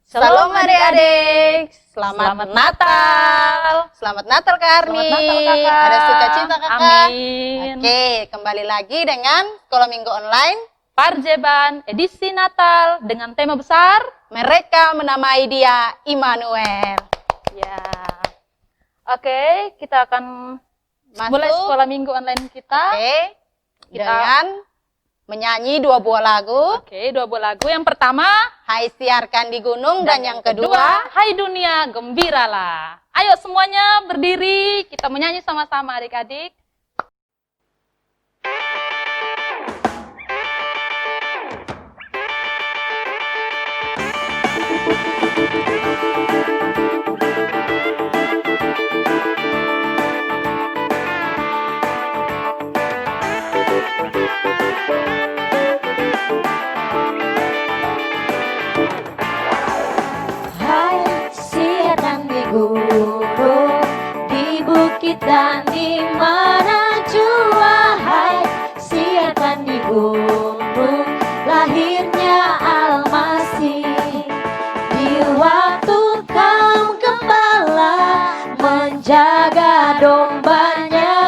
Shalom adik-adik, selamat Natal. Selamat Natal Kak Arni. Selamat Natal Kakak. Ada sukacita Kakak. Amin. Oke, kembali lagi dengan Sekolah Minggu Online. Parjeban edisi Natal dengan tema besar. Mereka menamai dia Immanuel. Ya. Oke, kita akan mulai sekolah minggu online kita. Oke, dengan menyanyi dua buah lagu. Oke, dua buah lagu. Yang pertama, Hai siarkan di gunung, dan yang kedua, Hai dunia gembiralah. Ayo semuanya berdiri, kita menyanyi sama-sama adik-adik. Gunung, di bukit dan di mana jua. Hai siarkan di gunung, lahirnya Almasih. Di waktu kaum gembala menjaga dombanya,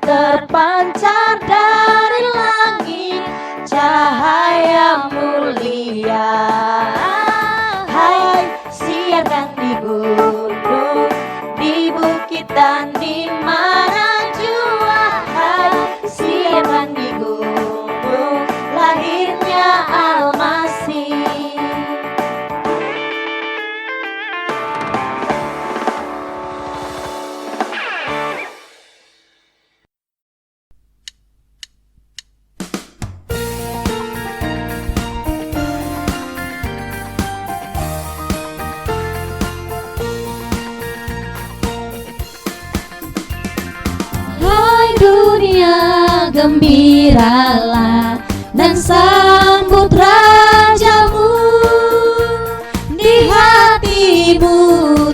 terpancar dari langit cahaya mulia. Hai siarkan di gunung, di bukit dan di mana jua. Hai siarkan di gunung, lahirnya Almasih. Dunia gembiralah dan sambut rajamu. Di hatimu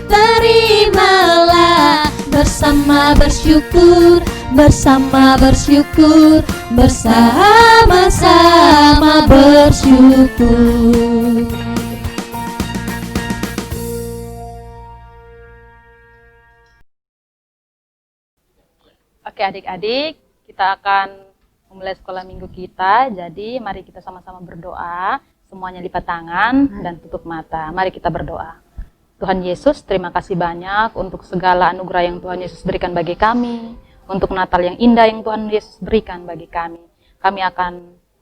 terimalah bersama bersyukur, bersama bersyukur, bersama-sama bersyukur. Oke adik-adik, kita akan memulai sekolah minggu kita. Jadi mari kita sama-sama berdoa. Semuanya lipat tangan dan tutup mata. Mari kita berdoa. Tuhan Yesus, terima kasih banyak untuk segala anugerah yang Tuhan Yesus berikan bagi kami. Untuk Natal yang indah yang Tuhan Yesus berikan bagi kami. Kami akan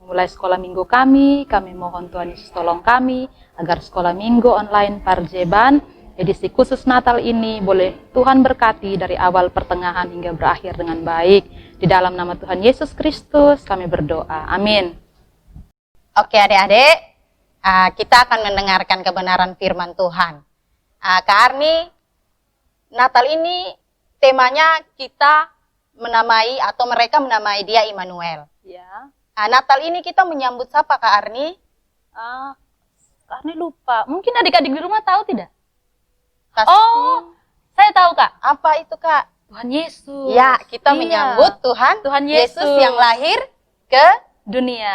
memulai sekolah minggu kami. Kami mohon Tuhan Yesus tolong kami agar sekolah minggu online Parjeban edisi khusus Natal ini boleh Tuhan berkati dari awal, pertengahan, hingga berakhir dengan baik. Di dalam nama Tuhan Yesus Kristus kami berdoa. Amin. Oke adik-adik, kita akan mendengarkan kebenaran firman Tuhan. Kak Arni, Natal ini temanya kita menamai atau mereka menamai dia Immanuel. Ya. Natal ini kita menyambut siapa Kak Arni? Kak Arni lupa. Mungkin adik-adik di rumah tahu tidak? Oh, saya tahu Kak. apa itu Kak? Tuhan Yesus. Ya, kita Iya. menyambut Tuhan Yesus yang lahir ke dunia.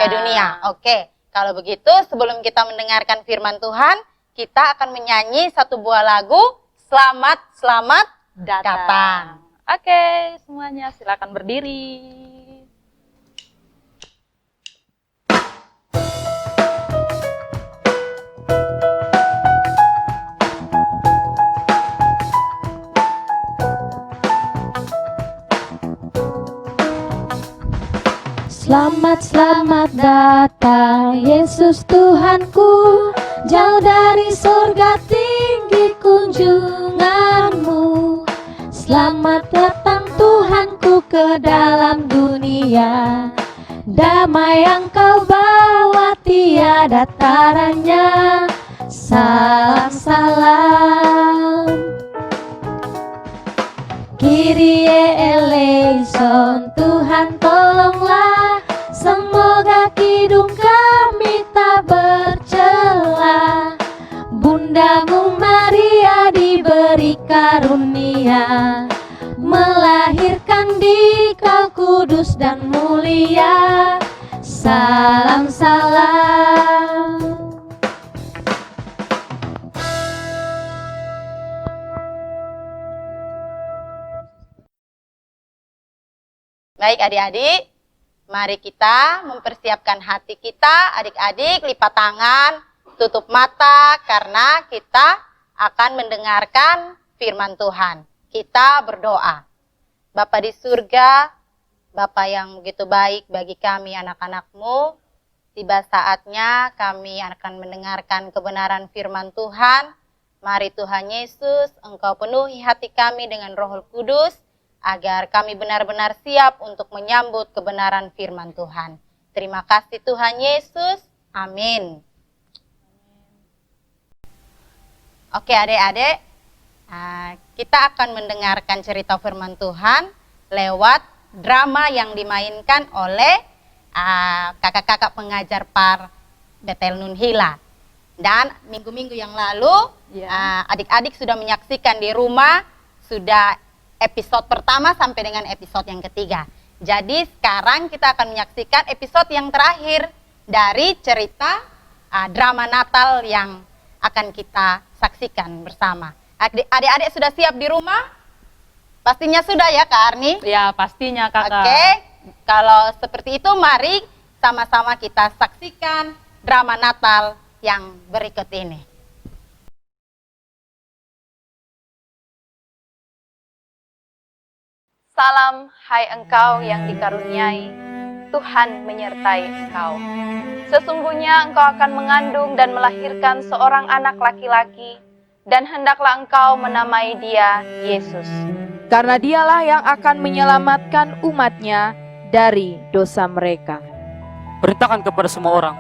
Oke, kalau begitu sebelum kita mendengarkan firman Tuhan, kita akan menyanyi satu buah lagu, Selamat, Selamat Datang. Oke, semuanya silakan berdiri. Selamat, selamat datang Yesus Tuhanku, jauh dari surga tinggi kunjunganmu. Selamat datang Tuhanku ke dalam dunia, damai yang kau bawa tiada taranya. Salam, salam. Kyrie eleison, Tuhan tolonglah, semoga kidung kami tak bercela. Bundamu Maria diberi karunia, melahirkan di kau kudus dan mulia. Salam, salam. Baik adik-adik, mari kita mempersiapkan hati kita. Adik-adik lipat tangan, tutup mata karena kita akan mendengarkan firman Tuhan. Kita berdoa. Bapa di surga, Bapa yang begitu baik bagi kami anak-anak-Mu, tiba saatnya kami akan mendengarkan kebenaran firman Tuhan. Mari Tuhan Yesus, Engkau penuhi hati kami dengan Roh Kudus, agar kami benar-benar siap untuk menyambut kebenaran firman Tuhan. Terima kasih Tuhan Yesus. Amin. Oke adik-adik, kita akan mendengarkan cerita firman Tuhan lewat drama yang dimainkan oleh kakak-kakak pengajar Par Betel Nunhila. Dan minggu-minggu yang lalu adik-adik sudah menyaksikan di rumah, sudah episode pertama sampai dengan episode yang ketiga. Jadi sekarang kita akan menyaksikan episode yang terakhir dari cerita drama Natal yang akan kita saksikan bersama. Adik-adik sudah siap di rumah? Pastinya sudah ya Kak Arni? Ya, pastinya Kakak. Oke, kalau seperti itu mari sama-sama kita saksikan drama Natal yang berikut ini. Salam, hai engkau yang dikaruniai, Tuhan menyertai engkau. Sesungguhnya engkau akan mengandung dan melahirkan seorang anak laki-laki, dan hendaklah engkau menamai dia Yesus. Karena dialah yang akan menyelamatkan umatnya dari dosa mereka. Perintahkan kepada semua orang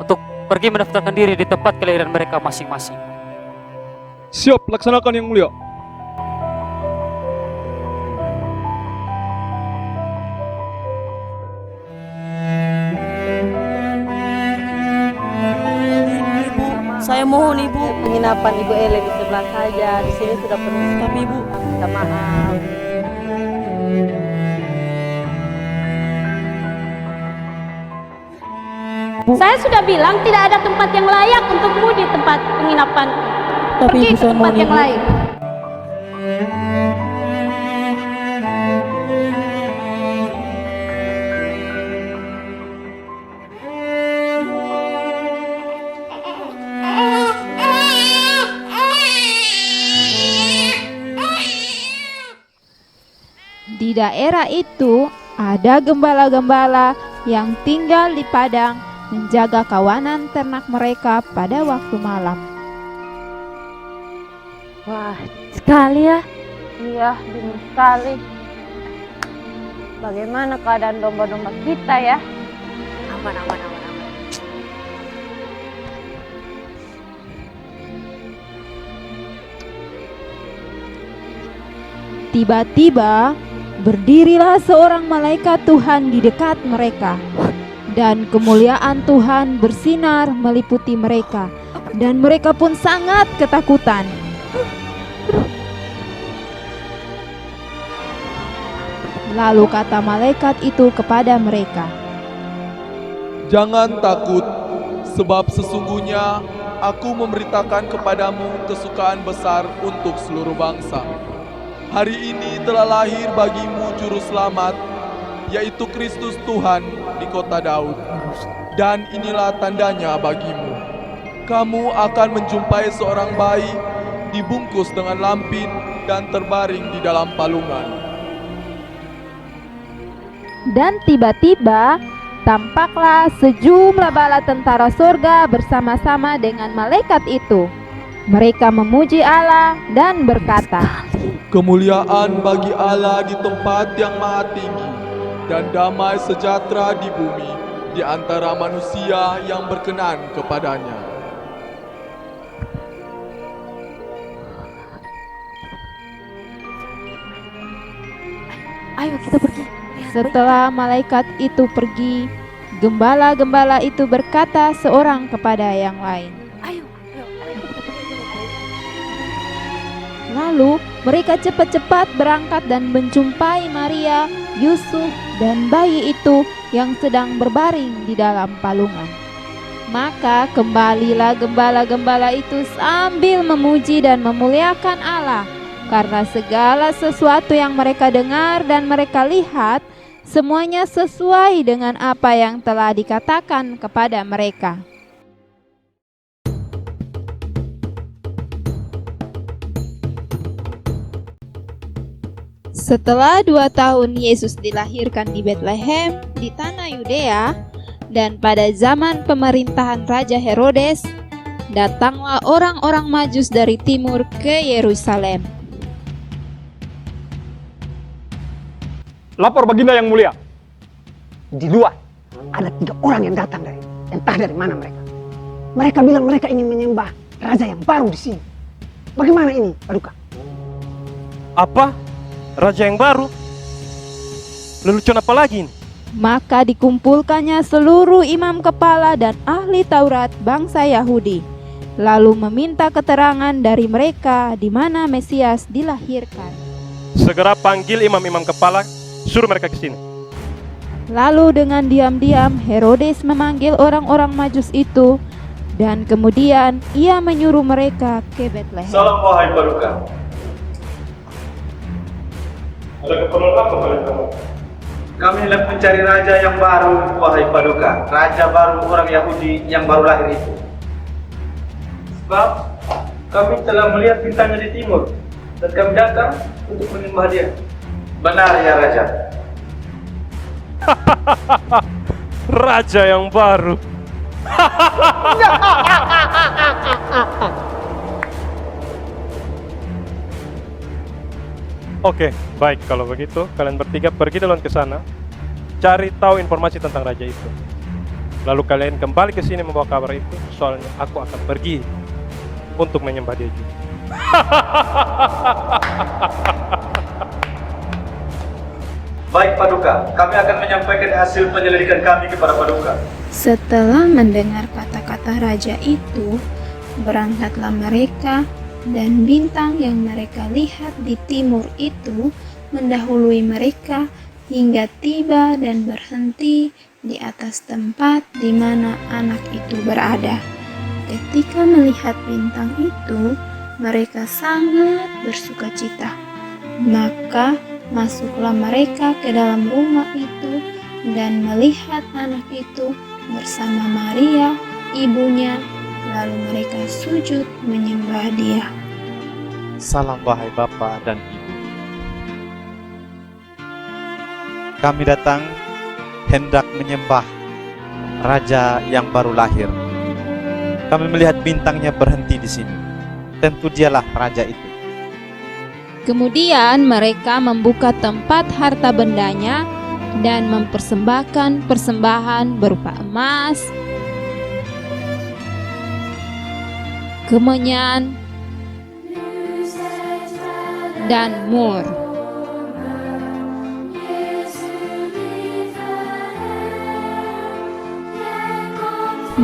untuk pergi mendaftarkan diri di tempat kelahiran mereka masing-masing. Siap, laksanakan yang mulia. Saya mohon Ibu. Penginapan Ibu Ele di sebelah saja. Di sini sudah penuh. Tapi Ibu, Minta maaf. Saya sudah bilang tidak ada tempat yang layak untukmu di tempat penginapan. tapi Pergi Ibu ke saya tempat mohon yang Ibu. lain. Di daerah itu ada gembala-gembala yang tinggal di padang menjaga kawanan ternak mereka pada waktu malam. Wah, sekali ya. Iya, dingin sekali. Bagaimana keadaan domba-domba kita ya? Aman. Tiba-tiba berdirilah seorang malaikat Tuhan di dekat mereka, dan kemuliaan Tuhan bersinar meliputi mereka, dan mereka pun sangat ketakutan. Lalu kata malaikat itu kepada mereka, Jangan takut, sebab sesungguhnya aku memberitakan kepadamu kesukaan besar untuk seluruh bangsa. Hari ini telah lahir bagimu juru selamat, yaitu Kristus Tuhan di kota Daud. Dan inilah tandanya bagimu. Kamu akan menjumpai seorang bayi dibungkus dengan lampin dan terbaring di dalam palungan. dan tiba-tiba tampaklah sejumlah bala tentara surga bersama-sama dengan malaikat itu. Mereka memuji Allah dan berkata, Kemuliaan bagi Allah di tempat yang maha tinggi, dan damai sejahtera di bumi di antara manusia yang berkenan kepadanya. Ayo kita pergi. Setelah malaikat itu pergi, gembala-gembala itu berkata seorang kepada yang lain. Lalu mereka cepat-cepat berangkat dan menjumpai Maria, Yusuf, dan bayi itu yang sedang berbaring di dalam palungan. Maka kembalilah gembala-gembala itu sambil memuji dan memuliakan Allah, karena segala sesuatu yang mereka dengar dan mereka lihat Semuanya sesuai dengan apa yang telah dikatakan kepada mereka. Setelah 2 tahun Yesus dilahirkan di Betlehem di tanah Yudea, dan pada zaman pemerintahan Raja Herodes, datanglah orang-orang Majus dari timur ke Yerusalem. Lapor baginda yang mulia. Di luar ada 3 orang yang datang entah dari mana mereka. Mereka bilang mereka ingin menyembah raja yang baru di sini. Bagaimana ini, Paduka? Apa? Raja yang baru? Lelucon apa lagi ini? Maka dikumpulkannya seluruh imam kepala dan ahli Taurat bangsa Yahudi, lalu meminta keterangan dari mereka di mana Mesias dilahirkan. Segera panggil imam-imam kepala, suruh mereka ke sini. Lalu dengan diam-diam Herodes memanggil orang-orang Majus itu, dan kemudian ia menyuruh mereka ke Betlehem. Salam wahai Paduka. Ada keperluan apa kalian kamu? Kami hendak mencari raja yang baru, wahai Paduka. Raja baru orang Yahudi yang baru lahir itu. Sebab kami telah melihat bintangnya di timur, dan kami datang untuk menyembah dia. Benar ya Raja. Raja yang baru. Oke, baik kalau begitu kalian bertiga pergi duluan ke sana, cari tahu informasi tentang raja itu. Lalu kalian kembali ke sini membawa kabar itu, soalnya aku akan pergi untuk menyembah dia juga. Baik Paduka, kami akan menyampaikan hasil penyelidikan kami kepada Paduka. Setelah mendengar kata-kata raja itu, berangkatlah mereka, dan bintang yang mereka lihat di timur itu mendahului mereka hingga tiba dan berhenti di atas tempat di mana anak itu berada. Ketika melihat bintang itu, mereka sangat bersukacita. Maka masuklah mereka ke dalam rumah itu dan melihat anak itu bersama Maria, ibunya. Lalu mereka sujud menyembah dia. Salam wahai Bapa dan Ibu. Kami datang hendak menyembah Raja yang baru lahir. Kami melihat bintangnya berhenti di sini. Tentu dialah Raja itu. Kemudian mereka membuka tempat harta bendanya dan mempersembahkan persembahan berupa emas, kemenyan, dan mur.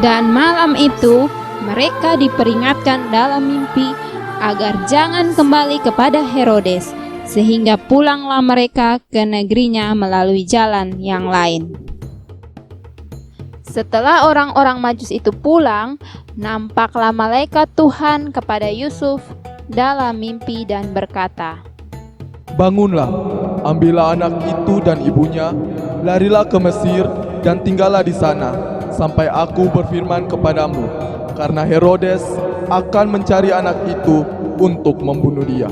Dan malam itu mereka diperingatkan dalam mimpi agar jangan kembali kepada Herodes, sehingga pulanglah mereka ke negerinya melalui jalan yang lain. Setelah orang-orang Majus itu pulang, nampaklah malaikat Tuhan kepada Yusuf dalam mimpi dan berkata, Bangunlah, ambillah anak itu dan ibunya, larilah ke Mesir dan tinggallah di sana, sampai aku berfirman kepadamu, karena Herodes akan mencari anak itu untuk membunuh dia.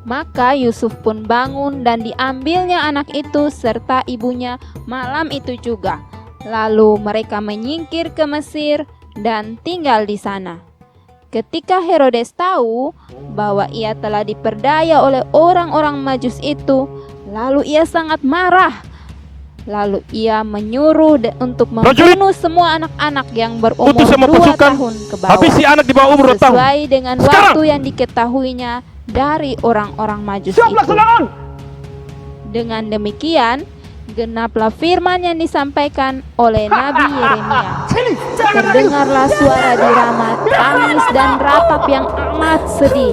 Maka Yusuf pun bangun dan diambilnya anak itu serta ibunya malam itu juga. Lalu mereka menyingkir ke Mesir dan tinggal di sana. Ketika Herodes tahu bahwa ia telah diperdaya oleh orang-orang Majus itu, lalu ia sangat marah. Lalu ia menyuruh untuk membunuh semua anak-anak yang berumur 2 tahun ke bawah, habisi anak di bawah umur 2 tahun. Sesuai dengan waktu yang diketahuinya dari orang-orang Majus itu. Dengan demikian, genaplah firman yang disampaikan oleh Nabi Yeremia. Terdengarlah suara di Rama, tangis dan ratap yang amat sedih.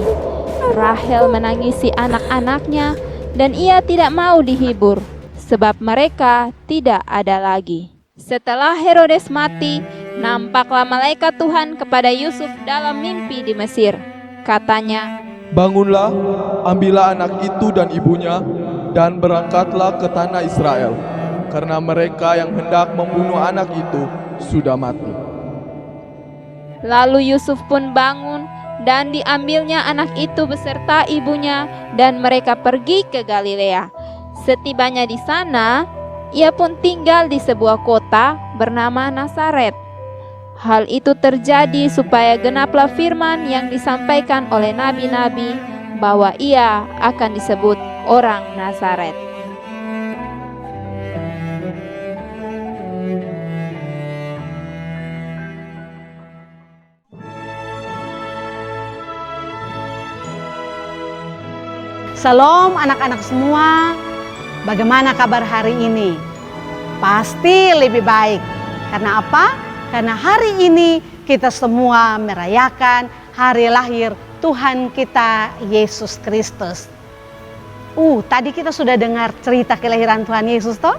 Rahel menangisi anak-anaknya, dan ia tidak mau dihibur, sebab mereka tidak ada lagi. Setelah Herodes mati, nampaklah malaikat Tuhan kepada Yusuf dalam mimpi di Mesir. Katanya, Bangunlah, ambillah anak itu dan ibunya, dan berangkatlah ke tanah Israel, karena mereka yang hendak membunuh anak itu sudah mati. Lalu Yusuf pun bangun, dan diambilnya anak itu beserta ibunya, dan mereka pergi ke Galilea. Setibanya di sana, ia pun tinggal di sebuah kota bernama Nazaret. Hal itu terjadi supaya genaplah firman yang disampaikan oleh nabi-nabi bahwa ia akan disebut orang Nazaret. Salam anak-anak semua. Bagaimana kabar hari ini? Pasti lebih baik. Karena apa? Karena hari ini kita semua merayakan hari lahir Tuhan kita Yesus Kristus. Tadi kita sudah dengar cerita kelahiran Tuhan Yesus toh?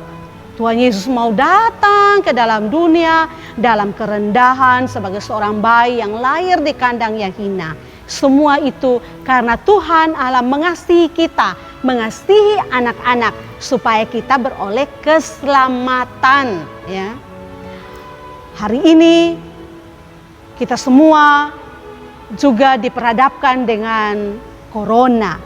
Tuhan Yesus mau datang ke dalam dunia dalam kerendahan sebagai seorang bayi yang lahir di kandang yang hina. Semua itu karena Tuhan Allah mengasihi kita, mengasihi anak-anak supaya kita beroleh keselamatan, ya. Hari ini kita semua juga diperhadapkan dengan corona.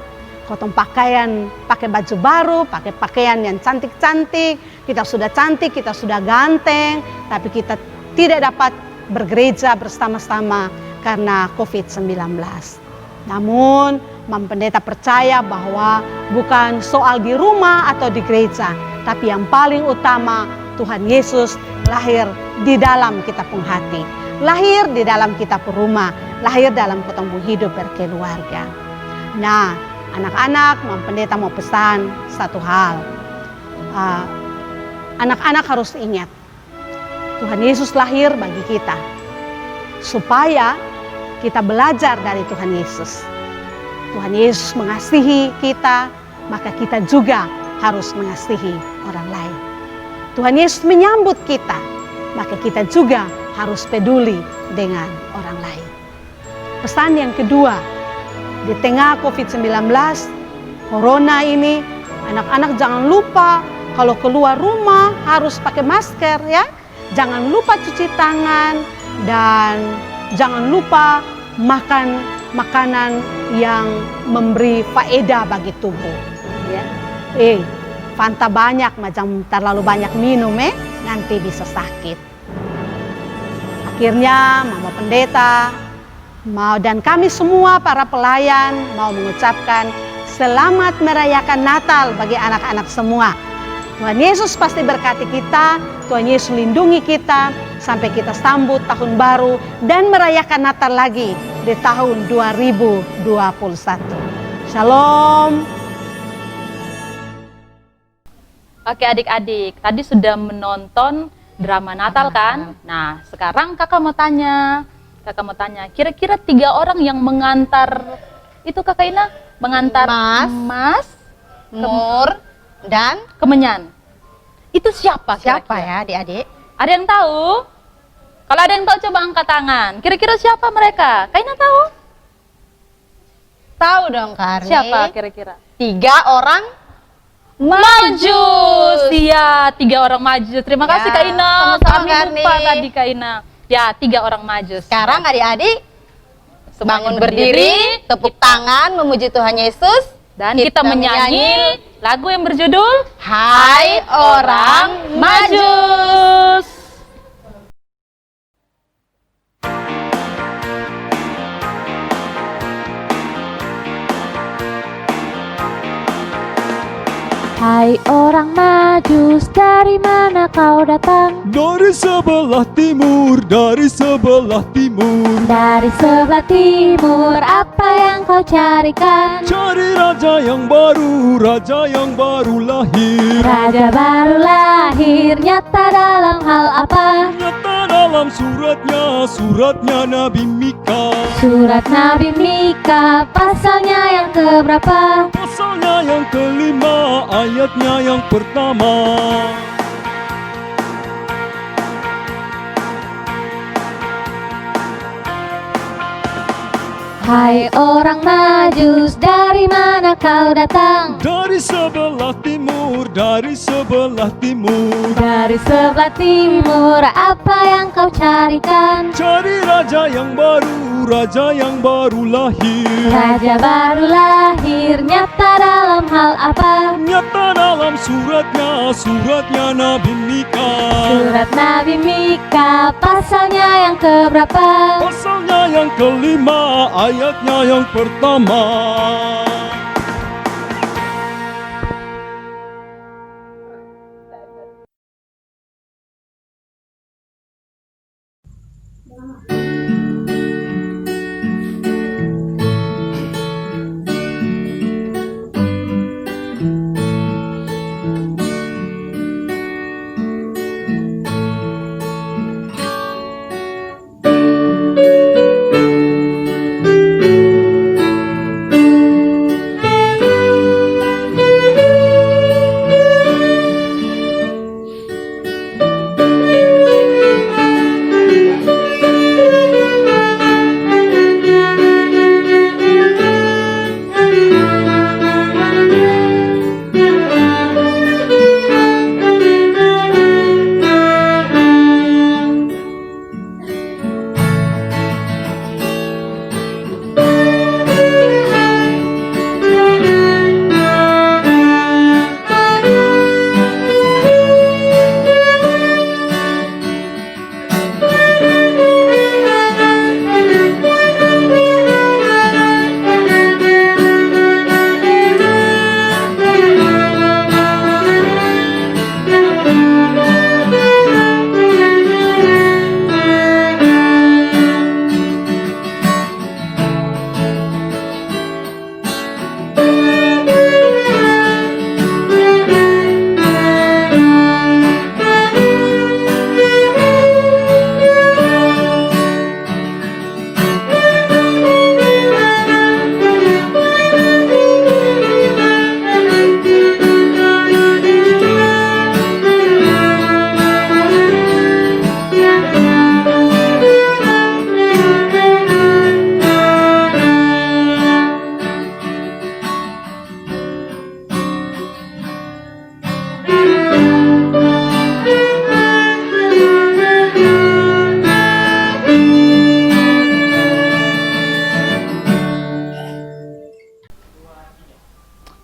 Potong pakaian, pakai baju baru, pakai pakaian yang cantik-cantik. Kita sudah cantik, kita sudah ganteng, tapi kita tidak dapat bergereja bersama-sama karena COVID-19. Namun, Mam Pendeta percaya bahwa bukan soal di rumah atau di gereja, tapi yang paling utama Tuhan Yesus lahir di dalam kita pun hati, lahir di dalam kita pun rumah, lahir dalam ketemu hidup berkeluarga. Nah, anak-anak, Mam Pendeta mau pesan satu hal. Anak-anak harus ingat, Tuhan Yesus lahir bagi kita, supaya kita belajar dari Tuhan Yesus. Tuhan Yesus mengasihi kita, maka kita juga harus mengasihi orang lain. Tuhan Yesus menyambut kita, maka kita juga harus peduli dengan orang lain. Pesan yang kedua, di tengah COVID-19, Corona ini, anak-anak jangan lupa kalau keluar rumah harus pakai masker, ya. Jangan lupa cuci tangan dan jangan lupa makan makanan yang memberi faedah bagi tubuh, ya. Fanta banyak, macam terlalu banyak minum, nanti bisa sakit. Akhirnya Mama Pendeta dan kami semua para pelayan mau mengucapkan selamat merayakan Natal bagi anak-anak semua. Tuhan Yesus pasti berkati kita, Tuhan Yesus lindungi kita sampai kita sambut tahun baru dan merayakan Natal lagi di tahun 2021. Shalom. Oke adik-adik, tadi sudah menonton drama Natal kan? Nah, sekarang kakak mau tanya, kira-kira 3 orang yang mengantar, itu kakak Ina? Mengantar Mas, Nur, dan Kemenyan. Itu siapa kira-kira? Siapa ya adik-adik? Ada yang tahu? Kalau ada yang tahu coba angkat tangan. Kira-kira siapa mereka? Kak Ina tahu? Tahu dong Kak Arni. Siapa kira-kira? 3 orang Majus. Iya, 3 orang Majus. Terima kasih Kak Ina. Sama-sama, Kami lupa tadi Kak Ina. Ya, 3 orang Majus. Sekarang adik-adik Semuanya bangun berdiri, tepuk tangan memuji Tuhan Yesus, dan kita menyanyi lagu yang berjudul Hai Orang Majus. Hai orang Majus, dari mana kau datang? Dari sebelah timur, dari sebelah timur. Dari sebelah timur, apa yang kau carikan? Cari raja yang baru lahir. Raja baru lahir, nyata dalam hal apa? Nyata dalam suratnya Nabi Mika. Surat Nabi Mika, pasalnya yang keberapa? Pasalnya yang kelima, ayatnya yang pertama. Hai orang Majus, dari mana kau datang? Dari sebelah timur, dari sebelah timur. Dari sebelah timur, apa yang kau carikan? Cari raja yang baru lahir. Raja baru lahir, nyata dalam hal apa? Nyata dalam suratnya Nabi Mika. Surat Nabi Mika, pasalnya yang keberapa? Pasalnya yang kelima, ayatnya yang pertama.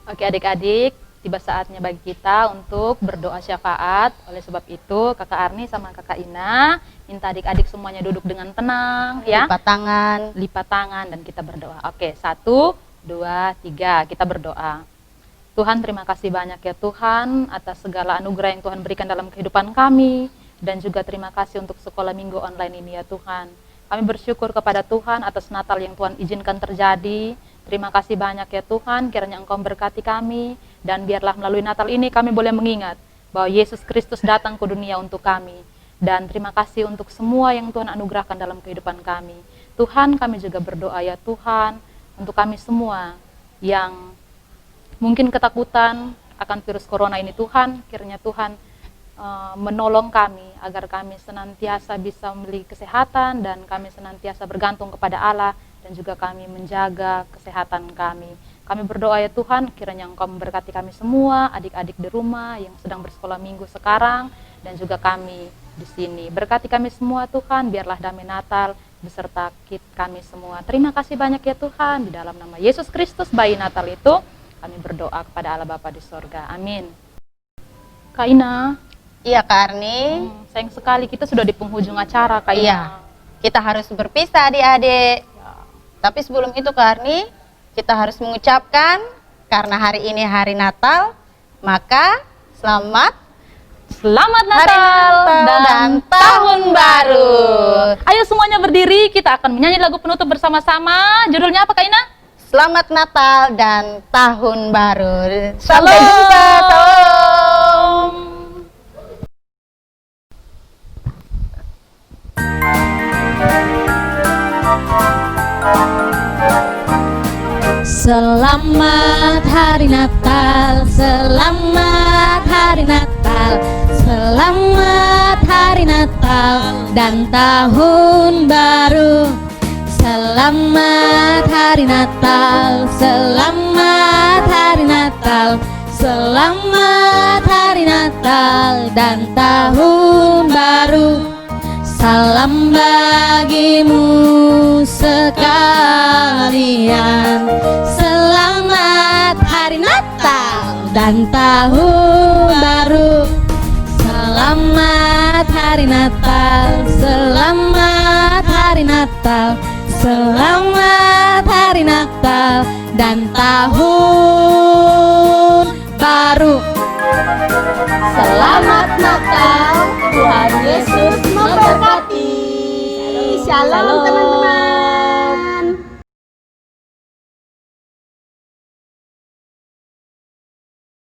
Oke adik-adik, tiba saatnya bagi kita untuk berdoa syafaat. Oleh sebab itu, Kakak Arni sama Kakak Ina minta adik-adik semuanya duduk dengan tenang ya. Lipat tangan dan kita berdoa. Oke, 1, 2, 3, kita berdoa. Tuhan, terima kasih banyak ya Tuhan atas segala anugerah yang Tuhan berikan dalam kehidupan kami, dan juga terima kasih untuk sekolah minggu online ini ya Tuhan. Kami bersyukur kepada Tuhan atas Natal yang Tuhan izinkan terjadi. Terima kasih banyak ya Tuhan, kiranya Engkau berkati kami, dan biarlah melalui Natal ini kami boleh mengingat bahwa Yesus Kristus datang ke dunia untuk kami. Dan terima kasih untuk semua yang Tuhan anugerahkan dalam kehidupan kami. Tuhan, kami juga berdoa ya Tuhan, untuk kami semua yang mungkin ketakutan akan virus corona ini Tuhan, kiranya Tuhan menolong kami agar kami senantiasa bisa memiliki kesehatan dan kami senantiasa bergantung kepada Allah, dan juga kami menjaga kesehatan kami. Kami berdoa ya Tuhan, kiranya Engkau memberkati kami semua, adik-adik di rumah yang sedang bersekolah minggu sekarang, dan juga kami di sini. Berkati kami semua Tuhan, biarlah damai Natal beserta kami semua. Terima kasih banyak ya Tuhan, di dalam nama Yesus Kristus, bayi Natal itu, kami berdoa kepada Allah Bapa di sorga. Amin. Kak Ina. Iya Kak Arni. Sayang sekali kita sudah di penghujung acara Kak Ina. Iya, kita harus berpisah adik-adik. Tapi sebelum itu Kak Arni, kita harus mengucapkan, karena hari ini hari Natal, maka selamat Natal dan Tahun Baru. Ayo semuanya berdiri, kita akan menyanyi lagu penutup bersama-sama. Judulnya apa Kak Ina? Selamat Natal dan Tahun Baru. Sampai jumpa. Salam. Selamat Hari Natal, selamat Hari Natal, selamat Hari Natal dan Tahun Baru. Selamat hari Natal, selamat hari Natal, selamat hari Natal dan tahun baru. Salam bagimu sekalian, selamat hari Natal dan tahun baru. Selamat hari Natal, selamat hari Natal, selamat hari Natal dan tahun baru. Selamat Natal, Tuhan Yesus memberkati. Shalom teman-teman.